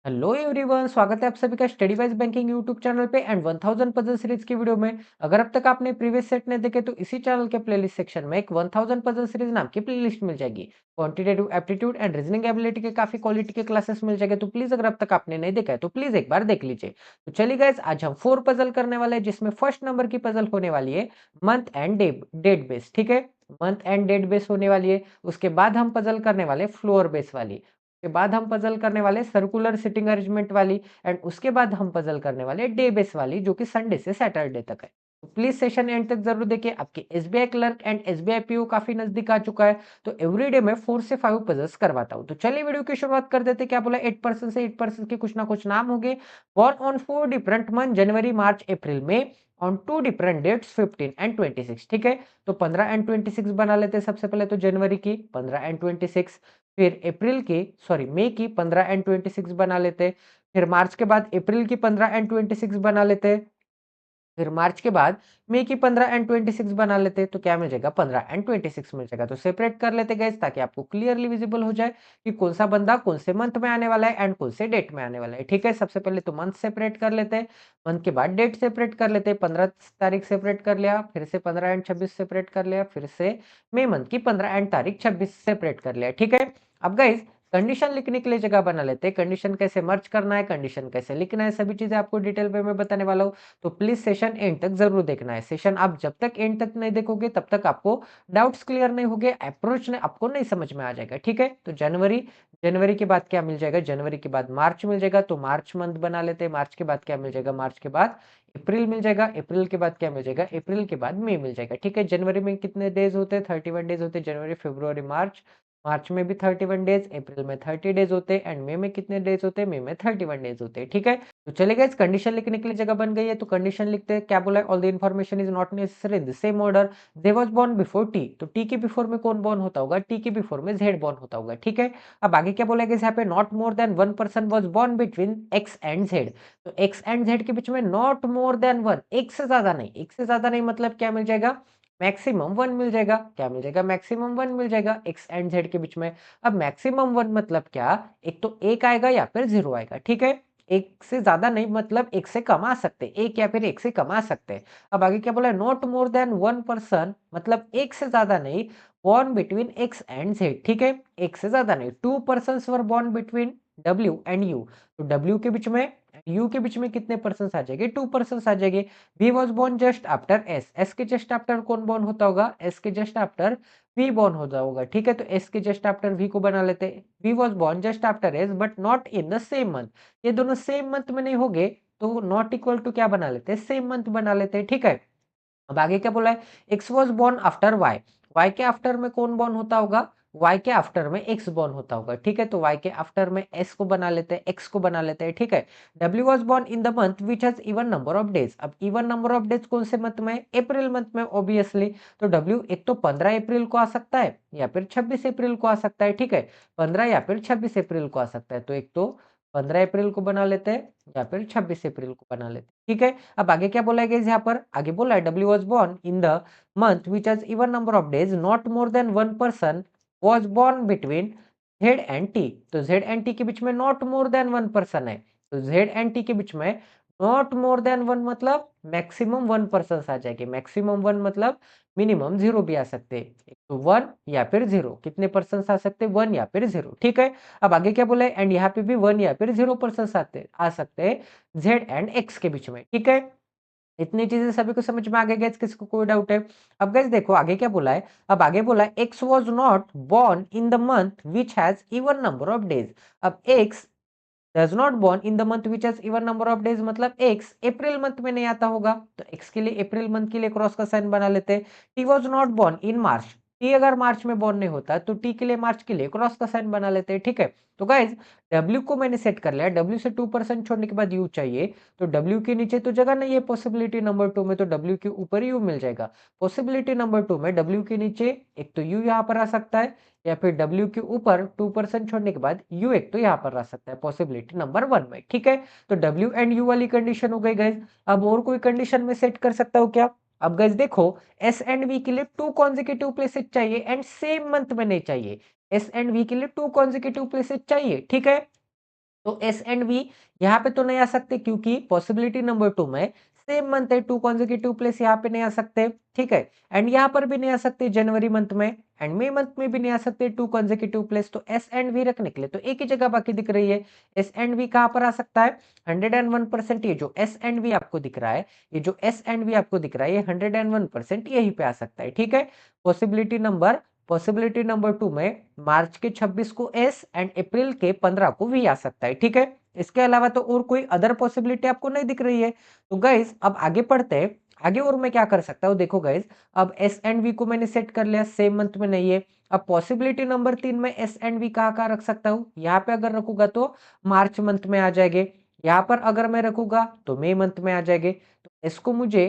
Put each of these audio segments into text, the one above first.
Hello everyone, स्वागत है आप सभी का study wise banking YouTube channel पे एंड 1000 पजल सीरीज की वीडियो में। अगर अब तक आपने प्रीवियस सेट नहीं देखे तो इसी चैनल के प्लेलिस्ट सेक्शन में एक 1000 पजल सीरीज नाम की प्लेलिस्ट मिल जाएगी। Quantitative aptitude and reasoning ability के काफी क्वालिटी के क्लासेस मिल जाएंगे, तो प्लीज अगर अब तक आपने नहीं देखा है तो प्लीज एक बार देख लीजिए। तो चलिए गाइस, आज हम 4 पजल करने वाले हैं, जिसमें फर्स्ट नंबर की पजल होने वाली है मंथ एंड डेट बेस। ठीक है, मंथ एंड डेट बेस होने वाली है। उसके बाद हम पजल करने वाले फ्लोर बेस वाली। के बाद हम पजल करने वाले सर्कुलर सिटिंग अरेंजमेंट वाली। एंड उसके बाद हम पजल करने वाले डे बेस वाली, जो कि संडे से सैटरडे तक है। तो प्लीज सेशन एंड तक जरूर देखिए। आपके SBI clerk and SBI PO काफी नजदीक आ चुका है, तो एवरीडे में 4 से 5 पजल्स करवाता हूँ। तो चलिए वीडियो की शुरुआत कर देते। क्या बोला, 8% से 8% के कुछ ना कुछ नाम हो गए। बॉर्न ऑन 4 डिफरेंट मंथ, जनवरी मार्च अप्रैल में, ऑन 2 डिफरेंट डेट्स 15 एंड 26। ठीक है, तो 15 एंड 26 बना लेते हैं। सबसे पहले तो जनवरी की 15 एंड 26, फिर अप्रैल की मई की 15 एंड 26 बना लेते हैं। फिर मार्च के बाद अप्रैल की 15 एंड 26 बना लेते हैं। फिर मार्च के बाद मई की 15 एंड 26 बना लेते हैं। तो क्या मिल जाएगा, 15 एंड 26 मिल जाएगा। तो सेपरेट कर लेते गाइस, ताकि आपको क्लियरली विजिबल हो जाए कि कौन सा बंदा कौन से मंथ में आने वाला है एंड कौन से डेट में आने वाला है। ठीक है, सबसे पहले तो मंथ सेपरेट कर लेते हैं। मंथ के बाद डेट सेपरेट कर लेते हैं। 15 तारीख सेपरेट कर लिया, फिर से 15 एंड 26 सेपरेट कर लिया, फिर से मई मंथ की 15 एंड तारीख 26 सेपरेट कर लिया। ठीक है, अब गाइस कंडीशन लिखने के लिए जगह बना लेते हैं। कंडीशन कैसे मर्ज करना है, कंडीशन कैसे लिखना है, सभी चीजें आपको डिटेल पे मैं बताने वाला हूँ। तो प्लीज सेशन एंड तक जरूर देखना है। सेशन आप जब तक एंड तक नहीं देखोगे तब तक आपको डाउट्स क्लियर नहीं होंगे, अप्रोच ने आपको नहीं समझ में आ जाएगा। ठीक है, तो जनवरी, जनवरी के बाद क्या मिल जाएगा, जनवरी के बाद मार्च मिल जाएगा, तो मार्च मंथ बना लेते हैं। मार्च के बाद क्या मिल जाएगा, मार्च के बाद अप्रैल मिल जाएगा। अप्रैल के बाद क्या मिल जाएगा, अप्रैल के बाद मई मिल जाएगा। ठीक है, जनवरी में कितने डेज होते हैं, 31 डेज होते हैं। जनवरी फरवरी मार्च, मार्च में भी 31 डेज, अप्रैल में 30 डेज होते हैं, एंड मई में कितने डेज होते हैं, मई में 31 डेज होते हैं। ठीक है, तो चलेगा। इस कंडीशन लिखने के लिए जगह बन गई है, तो कंडीशन लिखते हैं। क्या बोला है, all the information is not necessary in the same order, they was born before T. तो टी के बिफोर में कौन बोर्न होता होगा, टी के बिफोर में जेड बोर्न होता होगा। ठीक है, अब आगे क्या बोला गया यहाँ पे, not more than 1 person was born between X and Z. तो एक्स एंड जेड के बीच में नॉट मोर देन 1, एक से ज्यादा नहीं। एक से ज्यादा नहीं मतलब क्या मिल जाएगा, मैक्सिमम 1 मिल जाएगा। क्या मिल जाएगा, मैक्सिमम 1 मिल जाएगा एक्स एंड जेड के बीच में। अब मैक्सिमम 1 मतलब क्या, एक तो एक आएगा या फिर जीरो आएगा। ठीक है, एक से ज्यादा नहीं मतलब एक से कम आ सकते, एक या फिर एक से कम आ सकते हैं। अब आगे क्या बोला है, नॉट मोर देन 1 पर्सन मतलब एक से ज्यादा नहीं, born between X and Z. ठीक है, एक से ज्यादा नहीं, 2 person were born between W and you. तो डब्ल्यू के बीच में, यू के बीच में कितने पर्सन आ जाएंगे, 2 पर्सन आ जाएंगे। V was born just after S, S के जस्ट आफ्टर कौन बॉर्न होता होगा, एस के जस्ट आफ्टर वी बॉर्न हो जाओगा। ठीक है, तो एस के जस्ट आफ्टर वी को बना लेते हैं। V was born just after S but not in the same month. ये दोनों सेम मंथ में नहीं होंगे, तो नॉट इक्वल टू क्या बना लेते हैं, सेम मंथ बना लेते हैं। ठीक है, अब आगे क्या बोला है, X was born after Y. Y के आफ्टर में कौन बॉर्न होता होगा, वाई के आफ्टर में एक्स बॉर्न होता होगा। ठीक है, तो वाई के आफ्टर में एस को बना लेते हैं, एक्स को बना लेते हैं। ठीक है, W was born in the month which has even number of days. अब इवन नंबर ऑफ डेज कौन से मंथ में, अप्रैल मंथ में ऑब्वियसली। तो डब्ल्यू एक तो 15 अप्रैल को आ सकता है या फिर 26 अप्रैल को आ सकता है। ठीक है, 15 या फिर 26 अप्रैल को आ सकता है, तो एक तो 15 अप्रैल को बना लेते हैं या फिर 26 अप्रैल को बना लेते हैं। ठीक है, अब आगे क्या बोला गया यहाँ पर, आगे बोला है W was born in the month which has even number of days, not more than 1 person was born between Z and T. तो जेड एंड टी के बीच में नॉट मोर देन 1 पर्सन है, तो जेड एंड टी के बीच में not more than 1 मतलब मैक्सिमम 1 पर्सन आ जाएंगे। मैक्सिमम 1 मतलब मिनिमम 0 भी आ सकते हैं, एक तो 1 या फिर 0। कितने पर्सन आ सकते हैं, 1 या फिर 0। ठीक है, अब आगे क्या बोला है, एंड यहाँ पे भी 1 या फिर 0 पर्सन आ सकते हैं जेड एंड एक्स के बीच में। ठीक है, इतनी चीजें सभी को समझ में आ गया, किसी को कोई डाउट है। अब गाइस देखो आगे क्या बोला है, अब आगे बोला है X was not born in the month which has even number of days. अब X does not born in the month which has even number of days मतलब एक्स अप्रैल मंथ में नहीं आता होगा, तो एक्स के लिए अप्रैल मंथ के लिए क्रॉस का साइन बना लेते हैं। T was not born in March, T अगर मार्च में बॉर्न नहीं होता तो टी के लिए मार्च के लिए क्रॉस का साइन बना लेते हैं। ठीक है, तो गाइज डब्ल्यू को मैंने सेट कर लिया, डब्ल्यू से 2% छोड़ने के बाद यू चाहिए, तो डब्ल्यू के नीचे तो जगह नहीं है पॉसिबिलिटी नंबर 2 में, तो डब्ल्यू के ऊपर यू मिल जाएगा। पॉसिबिलिटी नंबर 2 में डब्ल्यू के नीचे एक तो यू यहाँ पर आ सकता है, या फिर W के ऊपर 2% छोड़ने के बाद U एक तो यहाँ पर आ सकता है पॉसिबिलिटी नंबर 1 में। ठीक है, तो W एंड U वाली कंडीशन हो गई गाइज। अब और कोई कंडीशन में सेट कर सकता हूँ क्या, अब गाइज देखो S एंड V के लिए 2 कॉन्जिक्यूटिव प्लेसेस चाहिए एंड सेम मंथ में नहीं चाहिए। S एंड V के लिए 2 कॉन्जिक्यूटिव प्लेसेस चाहिए। ठीक है, तो एस एंड वी यहाँ पे तो नहीं आ सकते क्योंकि पॉसिबिलिटी नंबर 2 में सेम मंथ है, 2 कॉन्सेक्यूटिव प्लेस यहाँ पे नहीं आ सकते, ठीक है? एंड यहाँ पर भी नहीं आ सकते जनवरी मंथ में एंड मई मंथ में भी नहीं आ सकते 2 कॉन्सेक्यूटिव प्लेस। तो एस एंड वी रखने के लिए तो एक ही जगह बाकी दिख रही है। एस एंड वी कहाँ पर आ सकता है? 101% ये जो एस एंड वी आपको दिख रहा है, ये जो एस एंड वी आपको दिख रहा है, ये 101% यहीं पे आ सकता है, ठीक है? पॉसिबिलिटी नंबर 2 में मार्च के 26 को एस एंड अप्रैल के 15 को वी आ सकता है, ठीक है? इसके अलावा तो और कोई अदर पॉसिबिलिटी आपको नहीं दिख रही है। तो गाइस अब आगे पढ़ते हैं। आगे और मैं क्या कर सकता हूँ, देखो गाइस, अब एस एंड वी को मैंने सेट कर लिया, सेम मंथ में नहीं है। अब पॉसिबिलिटी नंबर 3 में एस एंड वी कहाँ रख सकता हूँ? यहाँ पे अगर रखूंगा तो मार्च मंथ में आ जाएंगे। यहाँ पर अगर मैं रखूंगा तो मई मंथ में आ जाएंगे। तो इसको मुझे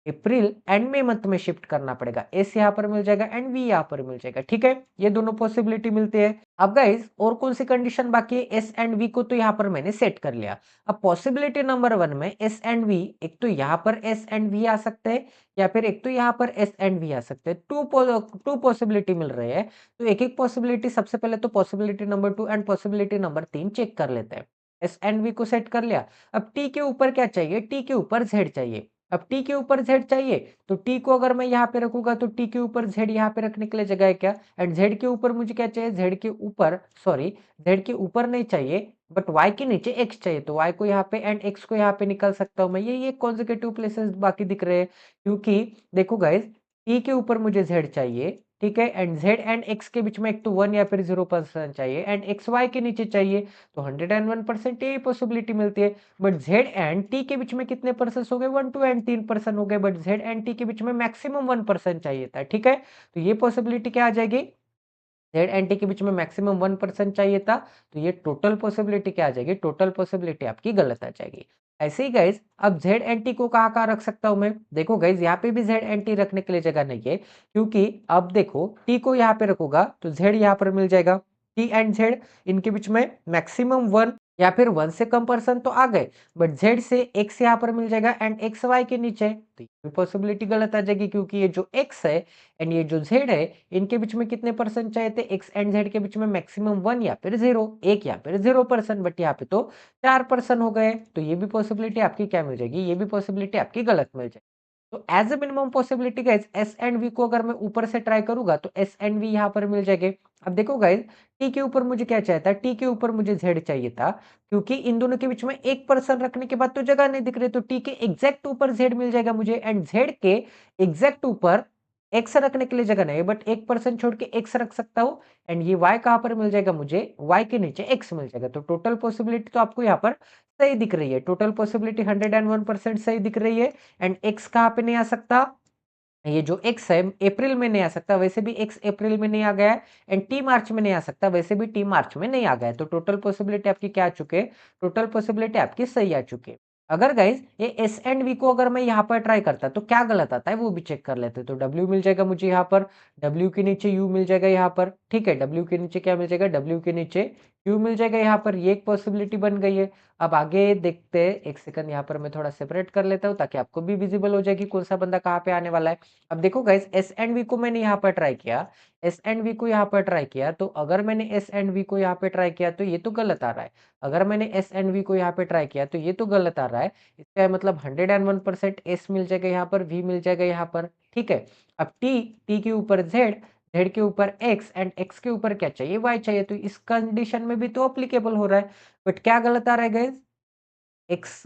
अप्रैल एंड मई मंथ में शिफ्ट करना पड़ेगा। एस यहाँ पर मिल जाएगा एंड वी यहाँ पर मिल जाएगा, ठीक है? ये दोनों पॉसिबिलिटी मिलती है। अब गाइस और कौन सी कंडीशन बाकी है? एस एंड वी को तो यहाँ पर मैंने सेट कर लिया। अब पॉसिबिलिटी नंबर 1 में एस एंड वी, एक तो यहाँ पर एस एंड वी आ सकते हैं या फिर एक तो यहाँ पर एस एंड वी आ सकते हैं। टू पॉसिबिलिटी मिल रहे हैं। तो एक एक पॉसिबिलिटी, सबसे पहले तो possibility number 2 and possibility number 3 check कर लेते हैं। एस एंड वी को सेट कर लिया। अब टी के ऊपर क्या चाहिए? टी के ऊपर जेड चाहिए। अब टी के ऊपर जेड चाहिए तो टी को अगर मैं यहाँ पे रखूंगा तो टी के ऊपर जेड यहाँ पे रखने के लिए जगह है क्या? एंड जेड के ऊपर मुझे क्या चाहिए? जेड के ऊपर, सॉरी, जेड के ऊपर नहीं चाहिए बट वाई के नीचे एक्स चाहिए। तो वाई को यहाँ पे एंड एक्स को यहाँ पे निकाल सकता हूँ मैं। ये कॉन्जिक्यूटिव प्लेसेस बाकी दिख रहे हैं क्योंकि देखो गाइज, टी के ऊपर मुझे जेड चाहिए, ठीक है? एंड जेड एंड एक्स के बीच में एक तो 1 या फिर 0% चाहिए एंड एक्स वाई के नीचे चाहिए। तो 101% यही पॉसिबिलिटी मिलती है। बट जेड एंड टी के बीच में कितने परसेंट हो गए? 1 2 एंड 3% हो गए। बट जेड एंड टी के बीच में मैक्सिमम 1% चाहिए था, ठीक है? तो ये पॉसिबिलिटी क्या आ जाएगी? जेड एंड टी के बीच में मैक्सिमम 1% चाहिए था। तो ये टोटल पॉसिबिलिटी क्या आ जाएगी? टोटल पॉसिबिलिटी आपकी गलत आ जाएगी। ऐसे ही गाइज अब जेड एंड टी को कहाँ रख सकता हूं मैं? देखो गाइज, यहाँ पे भी जेड एंड टी रखने के लिए जगह नहीं है क्योंकि अब देखो टी को यहाँ पे रखूंगा तो जेड यहाँ पर मिल जाएगा। टी एंड जेड, इनके बीच में मैक्सिमम 1 या फिर 1 से कम पर्सन तो आ गए बट जेड से एक्स यहाँ पर मिल जाएगा एंड एक्स वाई के नीचे। तो ये पॉसिबिलिटी गलत आ जाएगी क्योंकि ये जो एक्स है एंड ये जो जेड है, इनके बीच में कितने परसेंट चाहिए थे? एक्स एंड जेड के बीच में मैक्सिमम 1 या फिर 0, 1 या फिर 0%। बट यहाँ पे तो 4% हो गए। तो ये भी पॉसिबिलिटी आपकी क्या मिल जाएगी? ये भी पॉसिबिलिटी आपकी गलत मिल जाएगी। तो as a minimum possibility guys, S and V को अगर मैं ऊपर से ट्राई करूंगा तो एस एंड वी यहाँ पर मिल जाएंगे। अब देखो गाइस, टी के ऊपर मुझे क्या चाहिए था? टी के ऊपर मुझे जेड चाहिए था क्योंकि इन दोनों के बीच में 1% रखने के बाद तो जगह नहीं दिख रही। तो टी के एग्जैक्ट ऊपर जेड मिल जाएगा मुझे एंड जेड के एग्जैक्ट ऊपर एक्स रखने के लिए जगह नहीं है बट 1% छोड़ के एक्स रख सकता हूँ एंड ये वाई कहां पर मिल जाएगा मुझे? वाई के नीचे एक्स मिल जाएगा। तो टोटल पॉसिबिलिटी तो आपको यहाँ पर सही दिख रही है। टोटल पॉसिबिलिटी 101% सही दिख रही है एंड एक्स कहां पे नहीं आ सकता? ये जो एक्स है अप्रैल में नहीं आ सकता, वैसे भी एक्स अप्रैल में नहीं आ गया है एंड टी मार्च में नहीं आ सकता, वैसे भी टी मार्च में नहीं आ गया है। तो टोटल पॉसिबिलिटी आपकी क्या आ चुके हैं? टोटल पॉसिबिलिटी आपकी सही आ चुकी है। अगर गाइज ये एस एंड वी को अगर मैं यहाँ पर ट्राई करता तो क्या गलत आता है वो भी चेक कर लेते। तो डब्ल्यू मिल जाएगा मुझे यहाँ पर, डब्ल्यू के नीचे यू मिल जाएगा यहाँ पर, ठीक है? डब्ल्यू के नीचे क्या मिल जाएगा? डब्ल्यू के नीचे यू मिल जाएगा यहाँ पर। ये एक पॉसिबिलिटी बन गई है। अब आगे देखते हैं, एक सेकंड यहाँ पर मैं थोड़ा सेपरेट कर लेता हूँ ताकि आपको भी विजिबल हो जाए कि कौन सा बंदा कहाँ पे आने वाला है। अब देखो गाइस, एस एंड वी को मैंने यहाँ पर ट्राई किया, एस एंड वी को यहाँ पर ट्राई किया, तो अगर मैंने एस एंड वी को यहाँ पे ट्राई किया तो ये तो गलत आ रहा है। अगर मैंने एस एंड वी को यहाँ पे ट्राई किया तो ये तो गलत आ रहा है। इसका मतलब 101% एस मिल जाएगा यहाँ पर, वी मिल जाएगा यहाँ पर, ठीक है? अब टी, टी के ऊपर जेड, जेड के ऊपर एक्स एंड एक्स के ऊपर क्या चाहिए? वाई चाहिए। तो इस कंडीशन में भी तो अप्लीकेबल हो रहा है। बट क्या गलत आ रहा है गाइस? एक्स,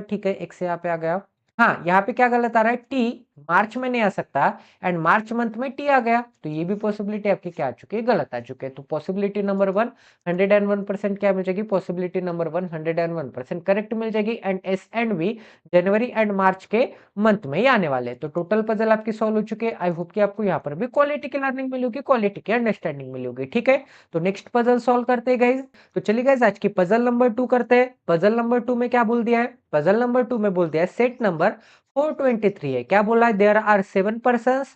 ठीक है, एक्स यहाँ पे आ गया। हाँ, यहाँ पे क्या गलत आ रहा है? टी मार्च में नहीं आ सकता एंड मार्च मंथ में टी आ गया। तो ये भी पॉसिबिलिटी आपकी क्या आ चुकी है? गलत आ चुकी है। तो पॉसिबिलिटी नंबर 1 101% क्या मिल जाएगी? पॉसिबिलिटी नंबर 1 101% करेक्ट मिल जाएगी and S and V January and March के मंथ में ही आने वाले हैं। तो टोटल पजल आपकी सॉल्व हो चुकी है। आई होप कि आपको यहाँ पर भी क्वालिटी की लर्निंग मिली होगी, क्वालिटी की अंडरस्टैंडिंग मिली होगी, ठीक है? तो नेक्स्ट पजल सॉल्व करते हैं गाइज। तो चलिए गाइज आज की पजल नंबर 2 करते हैं। पजल नंबर 2 में क्या बोल दिया है? पजल नंबर 2 में बोल दिया है सेट नंबर 423 है। क्या बोला है? There are 7 persons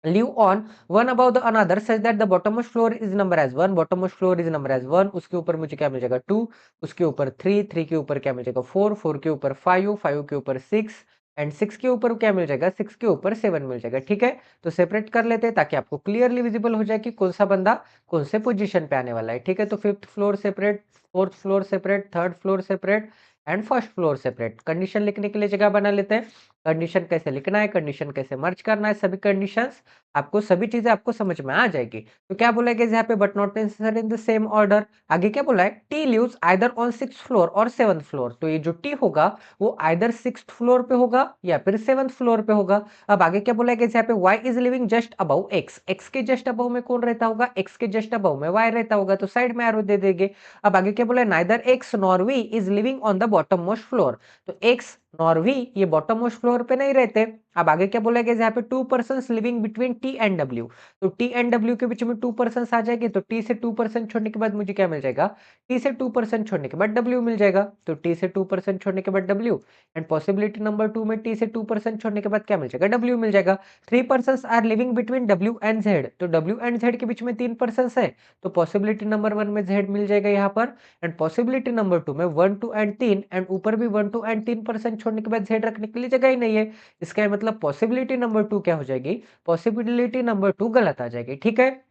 live on one above the another such that the bottommost floor is number as 1, bottommost floor is number as 1। उसके ऊपर मुझे क्या मिल जाएगा? 2, उसके ऊपर 3, 3 के ऊपर क्या मिल जाएगा? 4, 4 के ऊपर 5, 5 के ऊपर 6, एंड 6 के ऊपर क्या मिल जाएगा, 6 के ऊपर 7 मिल जाएगा। ठीक है, तो सेपरेट कर लेते हैं ताकि आपको क्लियरली विजिबल हो जाए कि कौन सा बंदा कौन से पोजीशन पे आने वाला है। ठीक है, तो fifth floor separate, fourth floor separate, third floor separate and first floor separate. Condition लिखने के लिए जगह बना लेते हैं। कंडीशन कैसे लिखना है, कंडीशन कैसे मर्ज करना है, सभी कंडीशंस आपको, सभी चीजें आपको समझ में आ जाएगी। तो क्या बोला गया यहाँ पे, but not necessary in the same order. आगे क्या बोला है, T lives either on 6th floor और 7th फ्लोर। तो ये जो टी होगा वो आइदर 6th फ्लोर पे होगा या फिर 7th फ्लोर पे होगा। अब आगे क्या बोला गया यहाँ पे, y is living just above x। x के जस्ट अबव में कौन रहता होगा, x के जस्ट अबव में y रहता होगा, तो साइड में एरो दे देंगे। अब आगे क्या बोला है, neither x nor v is living on the bottom most floor. तो x नॉर v ये बॉटम मोस्ट फ्लोर पे नहीं रहते। अब आगे क्या बोला गया यहाँ पे, two person living between t and w। तो t एंड w के बीच में टू पर्सन आ जाएंगे, तो t से 2% छोड़ने के बाद मुझे क्या मिल जाएगा, t से 2% छोड़ने के बाद w मिल जाएगा। तो t से 2% छोड़ने के बाद w, एंड पॉसिबिलिटी नंबर 2 में t से 2% छोड़ने के बाद क्या मिल जाएगा, w मिल जाएगा। 3 person are living between w and z। तो w एंड z के बीच में 3 पर्सन है, तो पॉसिबिलिटी नंबर 1 में z मिल जाएगा यहाँ पर, एंड पॉसिबिलिटी नंबर 2 में 1 2 एंड 3, एंड ऊपर भी 1 2 एंड 3% छोड़ने के बाद z रखने के लिए जगह ही नहीं है। इसका मतलब पॉसिबिलिटी नंबर 2 क्या हो जाएगी, पॉसिबिलिटी नंबर 2 गलत आ जाएगी। ठीक है,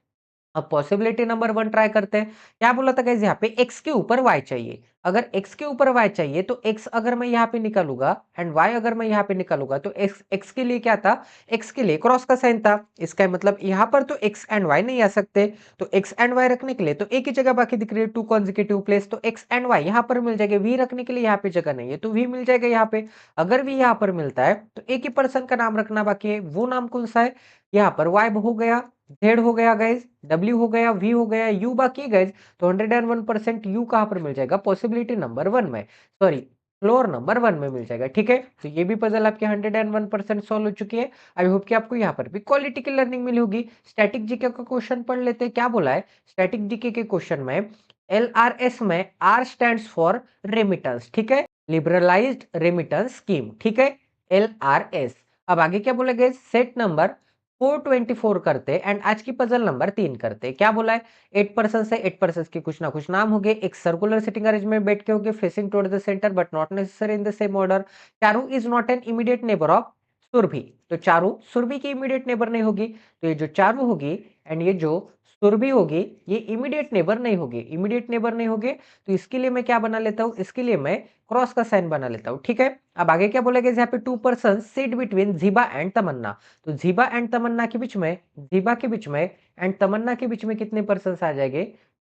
अब पॉसिबिलिटी नंबर 1 ट्राई करते हैं। क्या बोला था गाइस यहाँ पे, x के ऊपर y चाहिए। अगर x के ऊपर y चाहिए तो x अगर मैं यहाँ पे निकालूंगा एंड y अगर मैं यहाँ पे निकालूंगा, तो x के लिए क्या था, x के लिए क्रॉस का साइन था। इसका मतलब यहाँ पर तो x एंड y नहीं आ सकते, तो x एंड y रखने के लिए तो एक ही जगह बाकी दिख रही है, टू कॉन्जिक्यूटिव प्लेस, तो x एंड y यहाँ पर मिल जाएगा। v रखने के लिए यहाँ पे जगह नहीं है, तो v मिल जाएगा यहाँ पे। अगर v यहाँ पर मिलता है तो एक ही पर्सन का नाम रखना बाकी है, वो नाम कौन सा है, यहाँ पर y हो गया, z हो गया गाइज, W हो गया, V हो गया, U बाकी है गाइज। तो 101% U कहां पर मिल जाएगा, पॉसिबिलिटी नंबर 1 में, सॉरी फ्लोर नंबर 1 में मिल जाएगा। ठीक है, तो ये भी पजल आपके 101% सॉल्व हो चुकी है। आई होप कि आपको यहाँ पर भी क्वालिटी की लर्निंग मिली होगी। स्टैटिक जीके का क्वेश्चन पढ़ लेते हैं। क्या बोला है स्टैटिक जीके के क्वेश्चन में, LRS में R स्टैंड्स फॉर रेमिटेंस। ठीक है, लिबरलाइज्ड रेमिटेंस स्कीम। ठीक है, LRS। अब आगे क्या बोला गया, सेट नंबर 424 करते एंड आज की पजल नंबर 3 करते। क्या बोला है, 8 पर्सन से 8 पर्सन के कुछ ना कुछ नाम हो गए, एक सर्कुलर सिटिंग अरेंजमेंट बैठ के हो गए, facing toward the centre but not necessary in the same order. Charu is not an immediate neighbour of Surabhi. तो चारू सुरभि की इमीडिएट नेबर नहीं होगी, तो ये जो चारू होगी एंड ये जो सुरभि होगी ये इमीडिएट नेबर नहीं होगी, इमीडिएट नेबर नहीं होगे। तो इसके लिए मैं क्या बना लेता हूं, इसके लिए मैं क्रॉस का साइन बना लेता हूं। ठीक है, अब आगे क्या बोलेगा, यहाँ पे two person sit between Jiba and Tamanna. तो जीबा एंड तमन्ना के बीच में, जीबा के बीच में एंड तमन्ना के बीच में कितने पर्सन आ जाएंगे,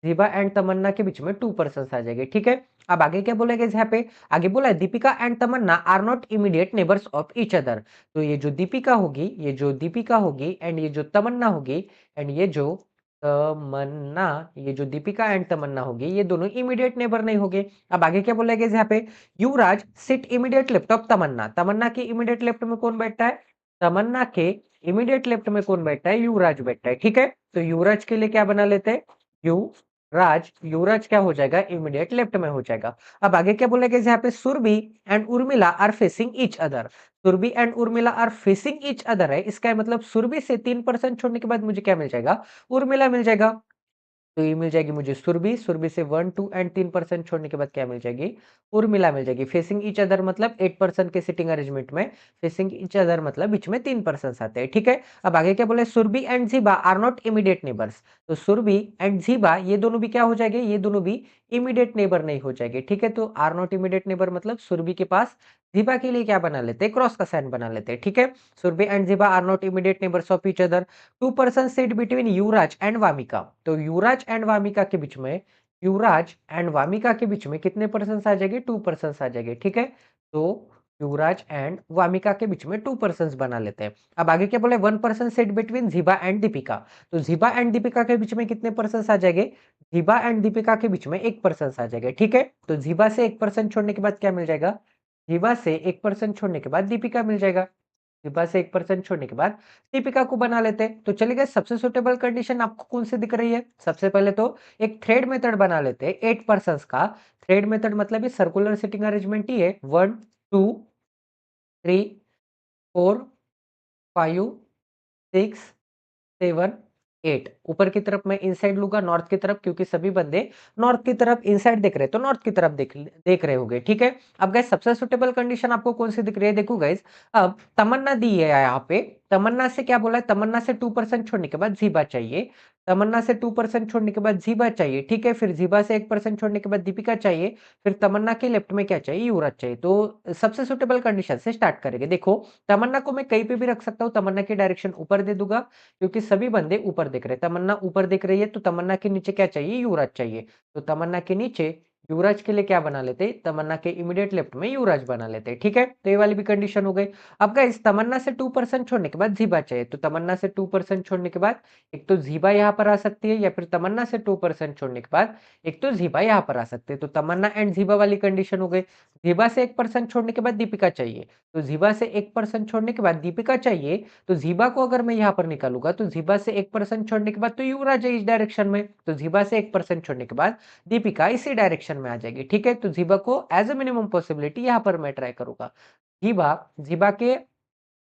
जीबा एंड तमन्ना के बीच में 2 पर्सन आ जाएंगे। ठीक है, अब आगे क्या बोलेगा यहाँ पे, आगे बोला है Deepika and Tamanna are not immediate neighbours of each other. तो ये जो दीपिका होगी, ये जो दीपिका होगी एंड ये जो तमन्ना होगी एंड ये जो तमन्ना, ये जो दीपिका एंड तमन्ना होगी ये दोनों इमीडिएट नेबर नहीं होंगे। अब आगे क्या बोला गया यहाँ पे, युवराज सिट इमीडिएट लेफ्ट ऑफ तमन्ना। तमन्ना के इमीडिएट लेफ्ट में कौन बैठता है, तमन्ना के इमीडिएट लेफ्ट में कौन बैठता है, युवराज बैठता है। ठीक है, तो युवराज के लिए क्या बना लेते हैं, युवराज, युवराज क्या हो जाएगा, इमीडिएट लेफ्ट में हो जाएगा। अब आगे क्या बोला गया यहाँ पे, Surabhi and Urmila are facing each other. Surabhi and Urmila are facing each other है, इसका मतलब सुरभि से 3% छोड़ने के बाद मुझे क्या मिल जाएगा, उर्मिला मिल जाएगा। तो ये मिल जाएगी मुझे सुरभि, सुरभि से 1 2 एंड 3% छोड़ने के बाद क्या मिल जाएगी, उर्मिला मिल जाएगी। फेसिंग ईच अदर मतलब 8% के सिटिंग अरेंजमेंट में फेसिंग ईच अदर मतलब बीच में 3% आते हैं। ठीक है, अब आगे क्या बोले, Surabhi and Jiba are not immediate neighbours. तो सुरभि एंड जीबा ये दोनों भी क्या हो जाएंगे, ये दोनों भी इमीडिएट नेबर नहीं हो जाएंगे। ठीक है, तो आर नॉट इमीडिएट नेबर मतलब सुरभि के पास, जीबा के लिए क्या बना लेते हैं, क्रॉस का साइन बना लेते हैं। ठीक है, Surabhi and Jiba are not immediate neighbours of each other. Two person sit between Yuvraj and Vamika. तो युवराज एंड वामिका के बीच में, युवराज एंड वामिका के बीच में कितने पर्सन आ जाएंगे, 2 पर्सन आ जाएंगे। ठीक है, तो युवराज एंड वामिका के बीच में 2 पर्सन बना लेते हैं। अब आगे क्या बोले, 1 person sit between Jiba and Deepika. तो जीबा एंड दीपिका के बीच में कितने पर्सन आ जाएंगे, जीबा एंड दीपिका के बीच में 1 पर्सन आ जाएगा। ठीक है, तो जीबा से 1 पर्सन छोड़ने के बाद क्या मिल जाएगा, जीबा से 1 पर्सन छोड़ने के बाद दीपिका मिल जाएगा। दीपा से 1% छोड़ने के बाद दीपिका को बना लेते हैं। तो चलिए सबसे सुटेबल कंडीशन आपको कौन सी दिख रही है, सबसे पहले तो एक थ्रेड मेथड बना लेते हैं 8 पर्सन का। थ्रेड मेथड मतलब ये सर्कुलर सिटिंग अरेंजमेंट ही है, 1 2 3 4 5 6 7 8 ऊपर की तरफ मैं इनसाइड लूँगा नॉर्थ की तरफ क्योंकि सभी बंदे नॉर्थ की तरफ इनसाइड देख रहे हैं, तो नॉर्थ की तरफ देख रहे होंगे, ठीक है? अब गाइस सबसे सूटेबल कंडीशन आपको कौन-सी दिख रही है? देखो गाइस, अब तमन्ना दी है यहाँ पे, तमन्ना से क्या बोला है? तमन्ना से 2% छोड़ने के बाद ज़ीबा चाहिए, तमन्ना से 2% छोड़ने के बाद ज़ीबा चाहिए, ठीक है? फिर ज़ीबा से 1% छोड़ने के बाद दीपिका चाहिए, फिर तमन्ना के लेफ्ट में क्या चाहिए? युवराज चाहिए। तो सबसे सूटेबल कंडीशन से स्टार्ट करेंगे। देखो, तमन्ना को मैं कहीं पे भी रख सकता हूँ, तमन्ना की डायरेक्शन ऊपर दे दूँगा क्योंकि सभी बंदे ऊपर देख रहे हैं। तमन्ना ऊपर देख रही है तो तमन्ना के नीचे क्या चाहिए? युवराज चाहिए। तो तमन्ना के नीचे युवराज के लिए क्या बना लेते? तमन्ना के इमीडिएट लेफ्ट में युवराज बना लेते। ठीक है? तो ये वाली भी कंडीशन हो गई। अब गाइस तमन्ना से 2% छोड़ने के बाद ज़ीबा चाहिए। तो तमन्ना से 2% छोड़ने के बाद एक तो ज़ीबा यहाँ पर आ सकती है या फिर तमन्ना से 2% छोड़ने के बाद एक तो ज़ीबा यहाँ पर आ सकती है। तो तमन्ना एंड ज़ीबा वाली कंडीशन हो गई। ज़ीबा से 1% छोड़ने के बाद दीपिका चाहिए। तो ज़ीबा से 1% छोड़ने के बाद दीपिका चाहिए, तो ज़ीबा को अगर मैं यहाँ पर निकालूँगा तो ज़ीबा से 1% छोड़ने के बाद तो युवराज है इस डायरेक्शन में, तो ज़ीबा से 1% छोड़ने के बाद दीपिका इसी डायरेक्शन में आ जाएगी, ठीक है? तो ज़ीबा को एज़ अ मिनिमम पॉसिबिलिटी यहाँ पर मैं ट्राई करूँगा। ज़ीबा ज़ीबा के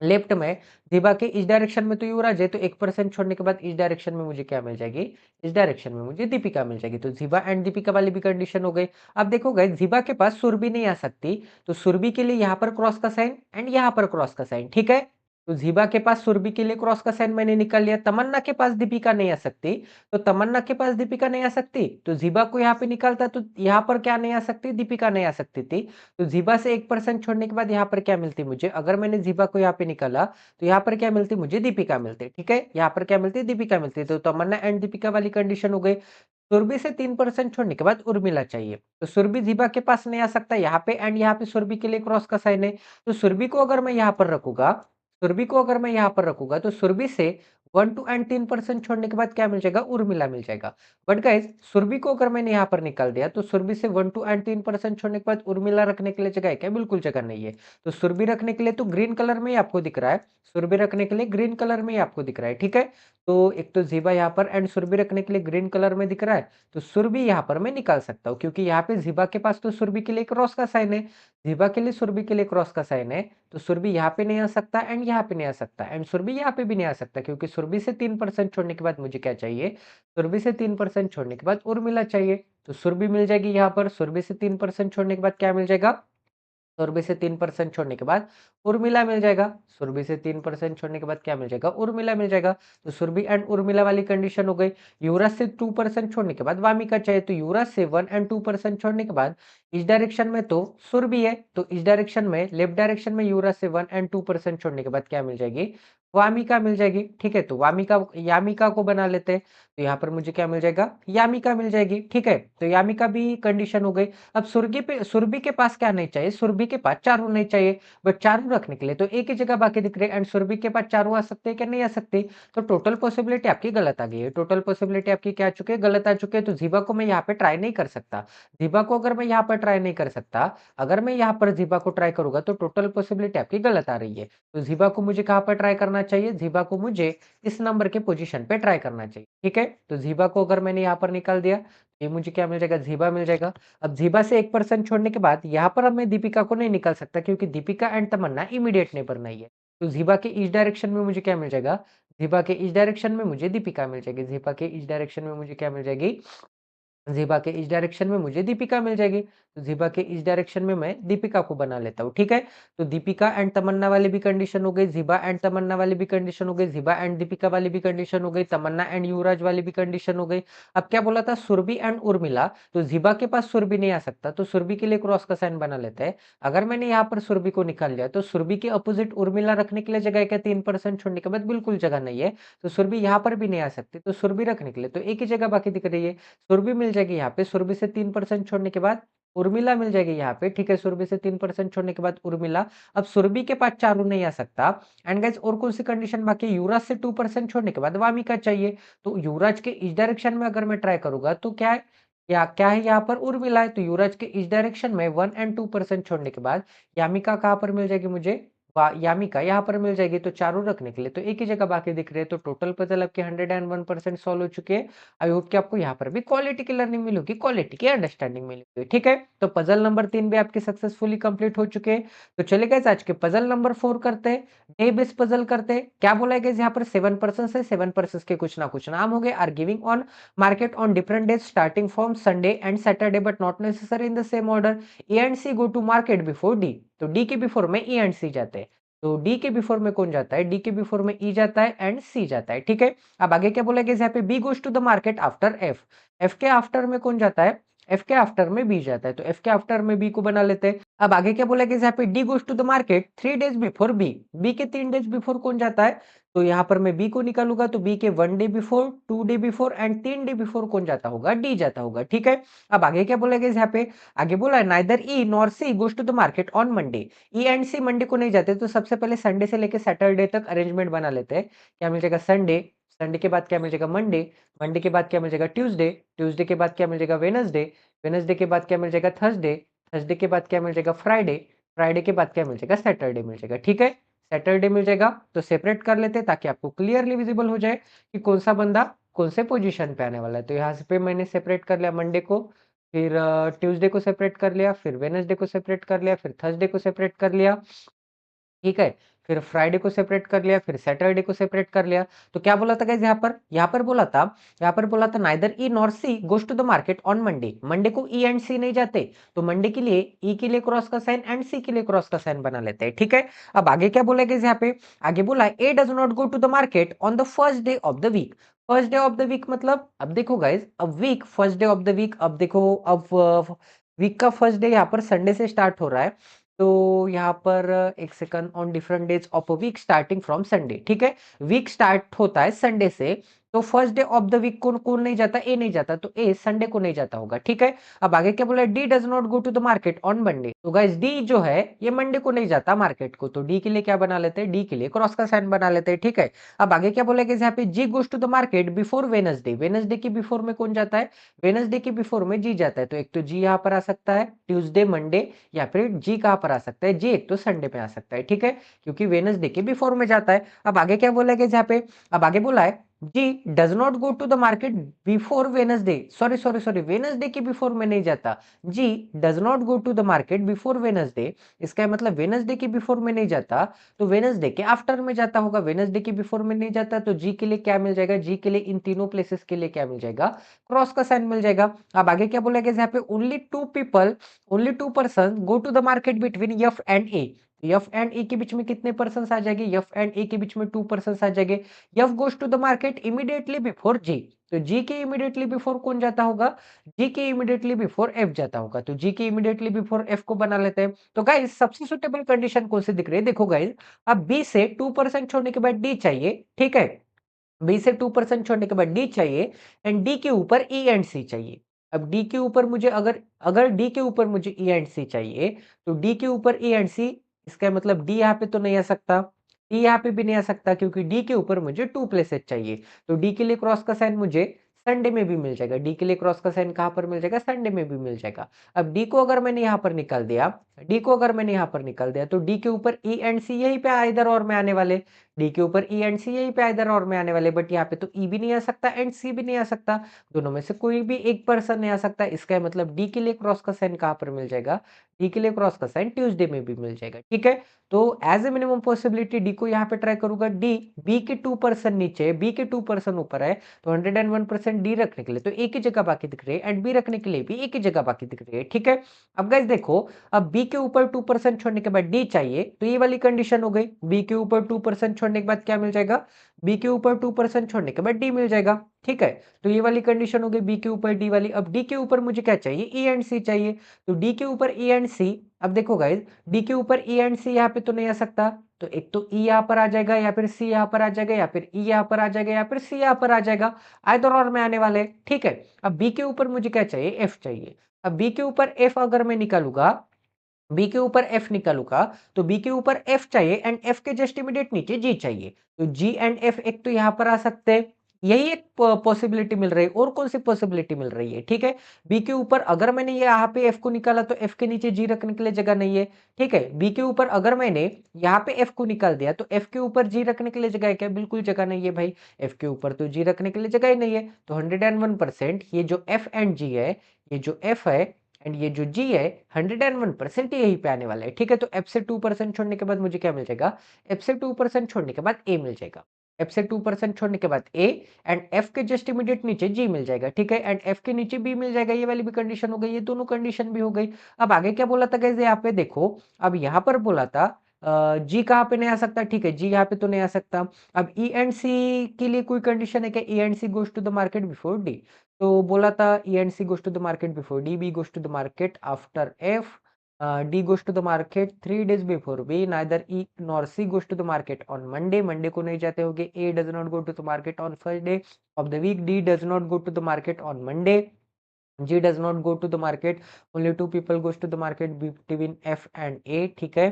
लेफ्ट में, ज़ीबा के इस डायरेक्शन में तो युवराज है, तो 1% छोड़ने के बाद इस डायरेक्शन में मुझे क्या मिल जाएगी? इस डायरेक्शन में मुझे दीपिका मिल जाएगी। तो ज़ीबा एंड दीपिका वाली भी कंडीशन हो गई। अब देखो गाइस ज़ीबा के पास सुरभि नहीं आ सकती, तो सुरभि के लिए यहाँ पर क्रॉस का साइन एंड यहाँ पर क्रॉस का साइन, ठीक है? तो ज़ीबा के पास सुरभि के लिए क्रॉस का साइन मैंने निकाल लिया। तमन्ना के पास दीपिका नहीं आ सकती, तो तमन्ना के पास दीपिका नहीं आ सकती, तो ज़ीबा को यहाँ पे निकालता तो यहाँ पर क्या नहीं आ सकती? दीपिका नहीं आ सकती थी। तो ज़ीबा से 1% छोड़ने के बाद यहाँ पर क्या मिलती मुझे? अगर मैंने ज़ीबा को यहाँ पे निकाला तो यहाँ पर क्या मिलती मुझे? दीपिका मिलती, ठीक है? यहाँ पर क्या मिलती? दीपिका मिलती। तो तमन्ना एंड दीपिका वाली कंडीशन हो गई। सुरभि से 3% छोड़ने के बाद उर्मिला चाहिए। तो सुरभि ज़ीबा के पास नहीं आ सकता यहाँ पे एंड यहाँ पे सुरभि के लिए क्रॉस का साइन है। तो सुरभि को अगर मैं यहाँ पर रखूँगा, सुरभि को अगर मैं यहाँ पर रखूँगा तो सुरभि से 1 टू एंड 3% छोड़ने के बाद क्या मिल जाएगा? उर्मिला मिल जाएगा। बट गाइस सुरभि को अगर मैंने यहाँ पर निकाल दिया तो सुरभि से 1 टू एंड 3% छोड़ने के बाद उर्मिला रखने के लिए जगह है क्या? बिल्कुल जगह नहीं है। तो सुरभि रखने के लिए तो ग्रीन कलर में ही आपको दिख रहा है। सुरभि रखने के लिए ग्रीन कलर में ही आपको दिख रहा है, ठीक है? तो एक तो ज़ीबा यहाँ पर एंड सुरभि रखने के लिए ग्रीन कलर में दिख रहा है, तो सुरभि यहाँ पर मैं निकाल सकता हूँ क्योंकि यहाँ पे ज़ीबा के पास तो सुरभि के लिए क्रॉस का साइन है, ज़ीबा के लिए सुरभि के लिए क्रॉस का साइन है, तो सुरभि यहाँ पे नहीं आ सकता एंड यहाँ पे नहीं आ सकता एंड सुरभि यहाँ पे भी नहीं आ सकता क्योंकि सुरभि से 3% छोड़ने के बाद मुझे क्या चाहिए? सुरभि से 3% छोड़ने के बाद उर्मिला चाहिए, तो सुरभि मिल जाएगी यहाँ पर, सुरभि से 3% छोड़ने के बाद क्या मिल जाएगा? सुरभि से 3% छोड़ने के बाद उर्मिला मिल जाएगा। सुरभि से 3% छोड़ने के बाद क्या मिल जाएगा? उर्मिला मिल जाएगा। तो सुरभि एंड उर्मिला वाली कंडीशन हो गई। युवराज से 2% छोड़ने के बाद वामिका चाहिए, तो युवराज से 1 एंड 2% छोड़ने के बाद इस डायरेक्शन में तो सुरभि है, तो इस डायरेक्शन में लेफ्ट डायरेक्शन में युवराज से 1 एंड 2% छोड़ने के बाद क्या मिल जाएगी? वामिका मिल जाएगी, ठीक है? तो वामिका यामिका को बना लेते हैं, तो यहाँ पर मुझे क्या मिल जाएगा? यामिका मिल जाएगी, ठीक है? तो यामिका भी कंडीशन हो गई। अब सुरभि के पास क्या नहीं चाहिए? सुरभि के पास चारों नहीं चाहिए, बट चारों रखने के लिए तो एक ही जगह बाकी दिख रहे हैं एंड सुरभि के पास चारों आ सकते हैं क्या? नहीं आ सकते। तो टोटल पॉसिबिलिटी आपकी गलत आ गई है। टोटल पॉसिबिलिटी आपकी क्या आ चुकी है? गलत आ चुकी है। तो ज़ीबा को मैं यहाँ पे ट्राई नहीं कर सकता। ज़ीबा को अगर मैं यहाँ पर ट्राई नहीं कर सकता, अगर मैं यहाँ पर ज़ीबा को ट्राई करूँगा तो टोटल पॉसिबिलिटी आपकी गलत आ रही है। तो ज़ीबा को मुझे कहाँ पर ट्राई करना चाहिए? ज़ीबा को मुझे इस नंबर के पोज़ीशन पे ट्राई करना चाहिए, ठीक है? तो ज़ीबा को अगर मैंने यहाँ पर निकाल दिया, ये मुझे क्या मिल जाएगा? ज़ीबा मिल जाएगा। अब ज़ीबा से 1% छोड़ने के बाद यहाँ पर अब मैं दीपिका को नहीं निकाल सकता क्योंकि Deepika and Tamanna immediate neighbour नहीं है। तो ज़ीबा के इस डायरेक्शन में मुझे क्या मिल जाएगा? ज़ीबा के इस डायरेक्शन में मुझे दीपिका मिल जाएगी। ज़ीबा के इस डायरेक्शन में मुझे क्या मिल जाएगी? ज़ीबा के इस डायरेक्शन में मुझे दीपिका मिल जाएगी। तो ज़ीबा के इस डायरेक्शन में मैं दीपिका को बना लेता हूँ, ठीक है? तो दीपिका एंड तमन्ना वाली भी कंडीशन हो गई, ज़ीबा एंड तमन्ना वाली भी कंडीशन हो गई, ज़ीबा एंड दीपिका वाली भी कंडीशन हो गई, तमन्ना एंड युवराज वाली भी कंडीशन हो गई। अब क्या बोला था? सुरभि एंड उर्मिला, तो ज़ीबा के पास सुरभि नहीं आ सकता, तो सुरभि के लिए क्रॉस का साइन बना लेते हैं। अगर मैंने यहाँ पर सुरभि को निकाल लिया, तो सुरभि के अपोजिट उर्मिला रखने के लिए जगह है क्या? 3% छोड़ने के बाद बिल्कुल जगह नहीं है, तो सुरभि यहाँ पर भी नहीं आ सकती, तो सुरभि रखने के लिए तो एक ही जगह बाकी दिख रही है। सुरभि मिल जाएगी यहाँ पे, सुरभि से 3% छोड़ने के बाद उर्मिला मिल जाएगी यहाँ पे, ठीक है? सुरभि से 3% छोड़ने के बाद उर्मिला। अब सुरभि के पास चारू नहीं आ सकता एंड गाइस और कौन सी कंडीशन बाकी है? युवराज से 2% छोड़ने के बाद वामिका चाहिए। तो युवराज के इस डायरेक्शन में अगर मैं ट्राई करूँगा तो क्या है? क्या है यहाँ पर? उर्मिला है। तो युवराज के इस डायरेक्शन में 1 एंड 2% छोड़ने के बाद यामिका कहाँ पर मिल जाएगी मुझे? यामिका यहाँ पर मिल जाएगी, तो चारों रखने के लिए तो एक ही जगह बाकी दिख रहे हैं, तो टोटल पजल आपके 101% सॉल्व हो चुके हैं। आई होप कि आपको यहाँ पर भी क्वालिटी की लर्निंग मिली होगी, क्वालिटी की अंडरस्टैंडिंग मिली होगी, ठीक है। तो पजल नंबर 3 भी आपके सक्सेसफुली कंप्लीट हो चुके हैं। तो चलिए गाइस आज के पजल नंबर 4 करते हैं, डे बेस्ड पजल करते हैं। क्या बोला है गाइस यहाँ पर 7 पर्सन्स है, 7 पर्सन्स के कुछ ना कुछ नाम हो गए, are giving on market on different days starting from Sunday and Saturday but not necessary in the same order. A and C go to market before D, तो डी के बिफोर में ई एंड सी जाते हैं। तो D के before में कौन जाता है, डी के बिफोर में ई जाता है एंड सी जाता है, ठीक है। अब आगे क्या बोला गया यहाँ पे, B goes to the market after F, F के आफ्टर में कौन जाता है, एफ के आफ्टर में बी जाता है, तो एफ के आफ्टर में बी को बना लेते हैं। अब आगे क्या बोला गया यहाँ पे, D goes to the market 3 days before B, B के 3 डेज बिफोर कौन जाता है, तो यहाँ पर मैं बी को निकालूंगा, तो बी के 1 day before, 2 day before and 3 day before कौन जाता होगा, डी जाता होगा, ठीक है। अब आगे क्या बोला गया यहाँ पे, आगे बोला है neither E nor C goes to the market on Monday, E and C Monday को नहीं जाते, तो सबसे पहले संडे से लेकर सैटरडे तक अरेंजमेंट बना लेते हैं। क्या मिल जाएगा, संडे, संडे के बाद क्या मिल जाएगा, मंडे, मंडे के बाद क्या मिल जाएगा, ट्यूसडे, ट्यूसडे के बाद क्या मिल जाएगा, वेनसडे, वेनसडे के बाद क्या मिल जाएगा, थर्सडे, थर्सडे के बाद क्या मिल जाएगा, फ्राइडे, फ्राइडे के बाद क्या मिल जाएगा, सैटरडे मिल जाएगा, ठीक है। सैटरडे मिल जाएगा, तो सेपरेट कर लेते हैं ताकि आपको क्लियरली विजिबल हो जाए कि कौन सा बंदा कौन से पोजीशन पे आने वाला है। तो यहाँ से पे मैंने सेपरेट कर लिया मंडे को, फिर ट्यूसडे को सेपरेट कर लिया, फिर वेडनेसडे को सेपरेट कर लिया, फिर थर्सडे को सेपरेट कर लिया, ठीक है। फिर फ्राइडे को सेपरेट कर लिया, फिर सैटरडे को सेपरेट कर लिया। तो क्या बोला था गाइस यहाँ पर बोला था neither E nor C goes to the market on Monday, Monday को ई एंड सी नहीं जाते, तो मंडे के लिए ई के लिए क्रॉस का साइन एंड सी के लिए क्रॉस का साइन बना लेते हैं, ठीक है। अब आगे क्या बोला गाइस यहाँ पे, आगे बोला A does not go to the market on the first day of the week, first day of the week मतलब अब देखो गाइस, अब week first day of the week, अब देखो अब वीक का फर्स्ट डे यहाँ पर संडे से स्टार्ट हो रहा है, तो यहाँ पर एक second, on different days of a week starting from Sunday, ठीक है। वीक स्टार्ट होता है संडे से, तो first day of the week कौन कौन नहीं जाता, ए नहीं जाता, तो ए संडे को नहीं जाता होगा, ठीक है। अब आगे क्या बोला है, D does not go to the market on Monday, तो गाइस डी जो है ये मंडे को नहीं जाता मार्केट को, तो डी के लिए क्या बना लेते हैं, डी के लिए क्रॉस का साइन बना लेते हैं, ठीक है। अब आगे क्या बोला यहाँ पे, G goes to the market before Wednesday, Wednesday के बिफोर में कौन जाता है, वेनसडे के बिफोर में जी जाता है, तो एक तो जी यहाँ पर आ सकता है ट्यूसडे मंडे, या फिर जी कहां पर आ सकता है, जी एक तो संडे पे आ सकता है, ठीक है, क्योंकि वेनसडे के बिफोर में जाता है। अब आगे क्या बोला गया यहाँ पे, अब आगे बोला है G does not go to the market before Wednesday, sorry sorry sorry, Wednesday के बिफोर में नहीं जाता, G does not go to the market before Wednesday, इसका मतलब वेनसडे के बिफोर में नहीं जाता, तो वेनसडे के आफ्टर में जाता होगा, वेनसडे के बिफोर में नहीं जाता, तो जी के लिए क्या मिल जाएगा, जी के लिए इन तीनों प्लेसेस के लिए क्या मिल जाएगा, क्रॉस का साइन मिल जाएगा। अब आगे क्या बोला गया यहाँ पे, only two person go to the market between F and A, F and A के बीच में कितने पर्सन आ जाएंगे, एफ एंड ए के बीच में 2 पर्सन आ जाएंगे। F goes to the market immediately before G, तो जी के इमीडिएटली बिफोर कौन जाता होगा, जी के इमीडिएटली बिफोर एफ जाता होगा, तो जी के इमीडिएटली बिफोर एफ को बना लेते हैं। तो गाइस सबसे सुटेबल कंडीशन कौन सी दिख रही है, देखो गाइस, अब बी से 2% छोड़ने के बाद डी चाहिए, ठीक है, बी से 2% छोड़ने के बाद डी चाहिए, एंड डी के ऊपर ई एंड सी चाहिए। अब डी के ऊपर मुझे अगर अगर डी के ऊपर मुझे ई एंड सी चाहिए, तो डी के ऊपर ई एंड सी, इसका मतलब डी यहाँ पे तो नहीं आ सकता, डी यहाँ पे भी नहीं आ सकता, क्योंकि डी के ऊपर मुझे 2 प्लेसेस चाहिए, तो डी के लिए क्रॉस का साइन मुझे संडे में भी मिल जाएगा, डी के लिए क्रॉस का साइन कहाँ पर मिल जाएगा, संडे में भी मिल जाएगा। अब डी को अगर मैंने यहाँ पर निकाल दिया, डी को अगर मैंने यहाँ पर निकाल दिया, तो डी के ऊपर ई एंड सी यहीं पे इधर और में आने वाले, डी के ऊपर ई एंड सी यहीं पे इधर और में आने वाले, बट यहाँ पे तो ई भी नहीं आ सकता एंड सी भी नहीं आ सकता, दोनों में से कोई भी एक पर्सन नहीं आ सकता, इसका मतलब डी के लिए क्रॉस का साइन कहाँ पर मिल जाएगा, डी के लिए क्रॉस का साइन ट्यूसडे में भी मिल जाएगा, ठीक है। तो as a minimum possibility D को यहाँ पे ट्राई करूंगा, डी बी के 2% नीचे, बी के 2% ऊपर है, तो 101% डी रखने के लिए तो एक ही जगह बाकी दिख रही है, एंड बी रखने के लिए भी एक ही जगह बाकी दिख रही है, ठीक है। अब गाइस देखो, अब बी के ऊपर 2% छोड़ने के बाद डी चाहिए, तो ये वाली कंडीशन हो गई, बी के ऊपर 2% छोड़ने के बाद क्या मिल जाएगा, बी के ऊपर 2% छोड़ने के बाद डी मिल जाएगा, ठीक है। तो ये वाली कंडीशन हो गई बी के ऊपर डी वाली। अब डी के ऊपर मुझे क्या चाहिए, ई एंड सी चाहिए, तो डी के ऊपर ई एंड सी, अब देखो गाइस, डी के ऊपर ई एंड सी यहाँ पे तो नहीं आ सकता, तो एक तो ई यहाँ पर आ जाएगा, या फिर सी यहाँ पर आ जाएगा, या फिर ई यहाँ पर आ जाएगा, या फिर सी यहाँ पर आ जाएगा, आइदर और में आने वाले, ठीक है। अब बी के ऊपर मुझे क्या चाहिए, एफ चाहिए। अब बी के ऊपर एफ अगर मैं निकालूंगा, बी के ऊपर एफ निकालूंगा, तो बी के ऊपर एफ चाहिए, एंड एफ के जस्ट इमीडिएट नीचे जी चाहिए, तो जी एंड एफ एक तो यहां पर आ सकते हैं, यही एक पॉसिबिलिटी मिल रही है और कौन सी पॉसिबिलिटी मिल रही है, ठीक है। बी के ऊपर अगर मैंने ये यहाँ पे एफ को निकाला तो एफ के नीचे जी रखने के लिए जगह नहीं है, ठीक है। बी के ऊपर अगर मैंने यहाँ पे एफ को निकाल दिया तो एफ के ऊपर जी रखने के लिए जगह है क्या? बिल्कुल जगह नहीं है भाई। एफ के ऊपर तो जी रखने के लिए जगह ही नहीं है। तो 101% ये जो एफ एंड जी है, ये जो एफ है एंड ये जो जी है, 101% यहीं पे आने वाला है, ठीक है। तो एफ से 2% छोड़ने के बाद मुझे क्या मिल जाएगा? एफ से 2% छोड़ने के बाद ए मिल जाएगा। एफ से 2% छोड़ने के बाद ए एंड एफ के जस्ट इमीडिएट नीचे जी मिल जाएगा, ठीक है। एंड एफ के नीचे बी मिल जाएगा, ये वाली भी कंडीशन हो गई, ये दोनों कंडीशन भी हो गई। अब आगे क्या बोला था गाइस यहाँ पे देखो, अब यहाँ पर बोला था जी कहाँ पे नहीं आ सकता, ठीक है, जी यहाँ पे तो नहीं आ सकता। अब ई एंड सी के लिए कोई कंडीशन है क्या? E and C goes to the market before D. तो बोला था E and C goes to the market before D, B goes to the market after F, D goes to the market 3 days before B. Neither E nor C goes to the market on Monday. Monday को नहीं जाते होगे। A does not go to the market on first day of the week. D does not go to the market on Monday. G does not go to the market. Only two people goes to the market between F and A. ठीक है।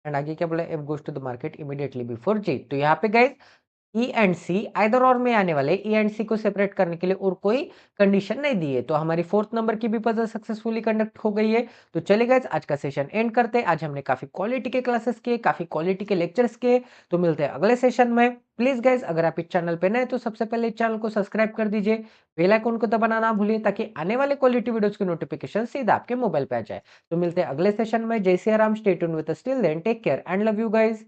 And आगे क्या बोला? F goes to the market immediately before G. तो यहाँ पे guys E and C either और में आने वाले, ई एंड सी को सेपरेट करने के लिए और कोई कंडीशन नहीं दी है। तो हमारी फोर्थ नंबर की भी पजल सक्सेसफुली कंडक्ट हो गई है। तो चलिए गाइस आज का सेशन एंड करते हैं। आज हमने काफी क्वालिटी के क्लासेस किए, काफी क्वालिटी के लेक्चर्स किए। तो मिलते हैं अगले सेशन में। प्लीज गाइस अगर आप इस चैनल पे नए तो सबसे पहले इस चैनल को सब्सक्राइब कर दीजिए, बेल आइकन को दबाना ना भूलिए ताकि आने वाले क्वालिटी वीडियोस की नोटिफिकेशन सीधा आपके मोबाइल पे आ जाए। तो मिलते हैं अगले सेशन में। जय Siya Ram, stay tuned with us, till then take care and love you guys.